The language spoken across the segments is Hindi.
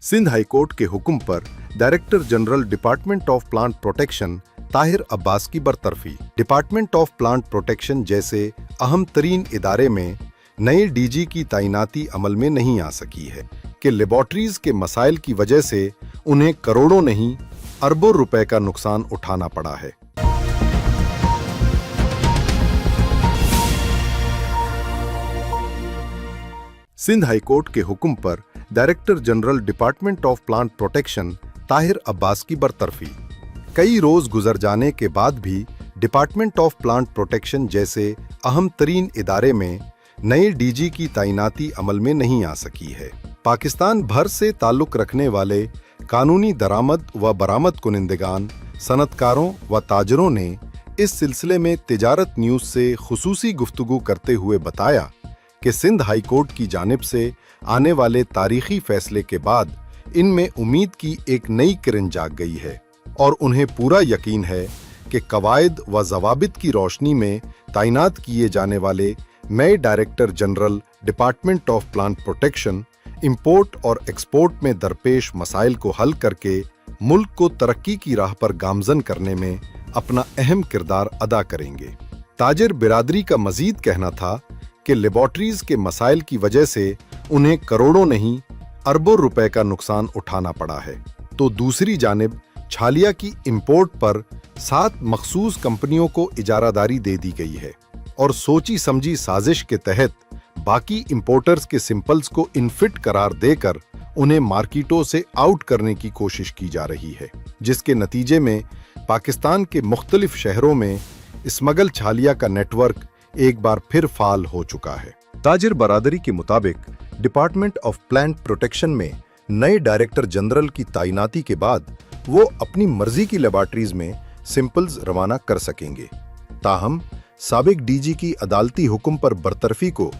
सिंध हाईकोर्ट के हुक्म पर director general department of plant protection Tahir Abbas की बरतरफी। डिपार्टमेंट ऑफ प्लांट प्रोटेक्शन जैसे अहम तरीन इदारे में नए डीजी की तैनाती अमल में नहीं आ सकी है कि लेबॉर्ट्रीज के मसाइल की वजह से उन्हें करोड़ों नहीं अरबों रुपए का नुकसान उठाना पड़ा है। सिंध हाईकोर्ट के हुक्म पर director general department of plant protection Tahir Abbas की बरतरफी। कई रोज गुजर जाने के बाद भी डिपार्टमेंट ऑफ प्लांट प्रोटेक्शन जैसे अहम तरीन इदारे में नए डीजी की तैनाती अमल में नहीं आ सकी है। पाकिस्तान भर से ताल्लुक रखने वाले कानूनी दरामद व बरामद कुनिंदगान, सनतकारों व ताजरों ने इस सिलसिले में तिजारत न्यूज से खुसूसी गुफ्तगू करते हुए बताया कि सिंध हाईकोर्ट की जानिब से आने वाले तारीखी फैसले के बाद इनमें उम्मीद की एक नई किरण जाग गई है और उन्हें पूरा यकीन है कि कवायद व ज़वाबित की रोशनी में तैनात किए जाने वाले नए director general department of plant protection import और एक्सपोर्ट में दरपेश मसाइल को हल करके मुल्क को तरक्की की राह पर गामजन करने में अपना अहम किरदार अदा करेंगे। ताजिर बिरादरी का मजीद कहना था कि लेबॉर्ट्रीज के मसाइल की वजह से उन्हें करोड़ों नहीं अरबों रुपए का नुकसान उठाना पड़ा है, तो दूसरी जानिब छालिया की इंपोर्ट पर 7 मखसूस कंपनियों को इजारादारी दे दी गई है और सोची समझी साजिश के तहत बाकी इंपोर्टर्स के सिंपल्स को इनफिट करार देकर उन्हें मार्केटों से आउट करने की कोशिश की जा रही है, जिसके नतीजे में पाकिस्तान के मुख्तलिफ शहरों में स्मगल छालिया का नेटवर्क एक बार फिर फाल हो चुका है। ताजिर बरादरी के मुताबिक डिपार्टमेंट ऑफ प्लांट प्रोटेक्शन में नए डायरेक्टर जनरल की तैनाती के बाद वो अपनी मर्जी की लेबॉर्ट्रीज में सिंपल्स रवाना कर सकेंगे। ताहम साबिक डीजी की अदालती हुक्म पर बरतरफी को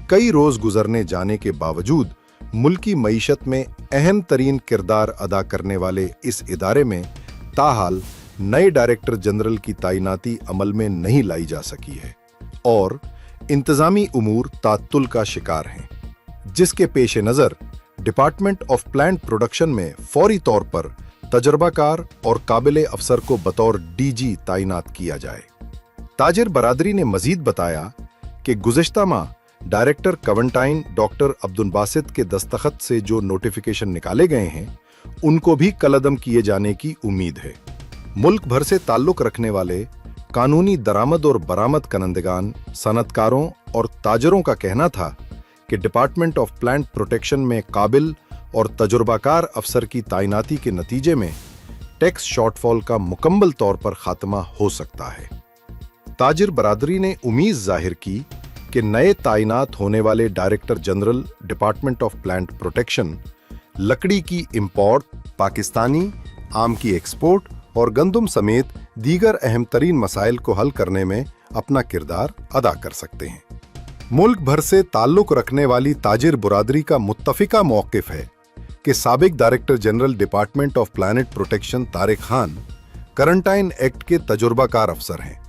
कई रोज गुजरने जाने के बावजूद मुल्की मईशत में अहम तरीन किरदार अदा करने वाले इस इदारे में ताहाल नए डायरेक्टर जनरल की तैनाती अमल में नहीं लाई जा सकी है और इंतजामी उमूर तात्तुल का शिकार हैं, जिसके पेश नज़र डिपार्टमेंट ऑफ प्लांट प्रोडक्शन में फौरी तौर पर तजर्बाकार और काबिल अफसर को बतौर डीजी तैनात किया जाए। ताजिर बरादरी ने मजीद बताया कि गुज़िश्ता माह डायरेक्टर कवंटाइन डॉक्टर अब्दुल बासित के दस्तखत से जो नोटिफिकेशन निकाले गए हैं उनको भी कलअदम किए जाने की उम्मीद है। मुल्क भर से ताल्लुक रखने वाले कानूनी दरामद और बरामद कनंदगान, सनतकारों और ताजरों का कहना था कि डिपार्टमेंट ऑफ प्लांट प्रोटेक्शन में काबिल और तजुर्बाकार अफसर की तैनाती के नतीजे में टैक्स शॉर्टफॉल का मुकम्मल तौर पर खात्मा हो सकता है। ताजिर बरादरी ने उम्मीद जाहिर की कि नए तैनात होने वाले director general department of plant protection लकड़ी की इंपोर्ट, पाकिस्तानी आम की एक्सपोर्ट और गंदम समेत दीगर अहम तरीन मसाइल को हल करने में अपना किरदार अदा कर सकते हैं। मुल्क भर से ताल्लुक रखने वाली ताजिर बरादरी का मुत्तफिका मौक़िफ़ है कि साबिक director general department of plant protection Tariq Khan quarantine act के तजुर्बाकार अफसर हैं,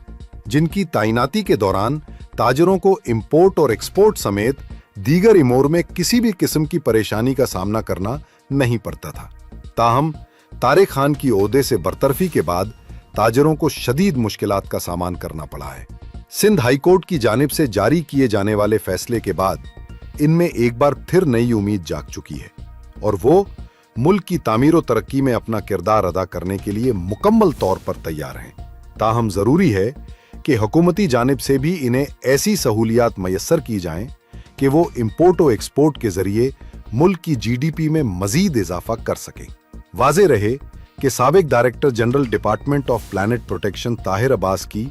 जिनकी तैनाती के दौरान ताजरों को इंपोर्ट और एक्सपोर्ट समेत दीगर इमोर में किसी भी किस्म की परेशानी का सामना करना नहीं पड़ता था। ताहम तारिक खान की ओहदे से बरतरफी के बाद ताजरों को शदीद मुश्किलात का सामना करना पड़ा है। सिंध हाईकोर्ट की जानिब से जारी किए जाने वाले फैसले के बाद इनमें एक बार फिर नई उम्मीद जाग चुकी है और वो मुल्क की तामीर और तरक्की में अपना किरदार अदा करने के लिए मुकम्मल तौर पर तैयार हैं। ताहम जरूरी है कि हुकूमती जानिब से भी इन्हें ऐसी सहूलियात मैसर की जाएं कि वो इंपोर्ट और एक्सपोर्ट के जरिए मुल्क की GDP में मजीद इजाफा कर सकें। वाज़े रहे कि साबिक director general department of plant protection Tahir Abbas की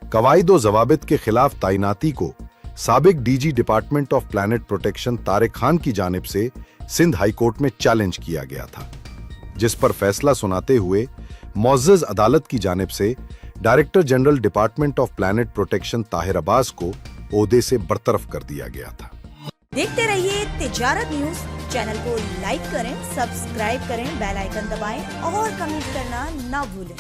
कवायद व ज़वाबित के खिलाफ तैनाती को साबिक DG department of plant protection Tariq Khan की जानिब से सिंध हाईकोर्ट में चैलेंज किया गया था, जिस पर फैसला सुनाते हुए मुअज़्ज़ज़ अदालत की जानिब से director general department of plant protection Tahir Abbas को ओहदे से बरतरफ कर दिया गया था। देखते रहिए तिजारत न्यूज। चैनल को लाइक करें, सब्सक्राइब करें, बेल आइकन दबाएं और कमेंट करना ना भूलें।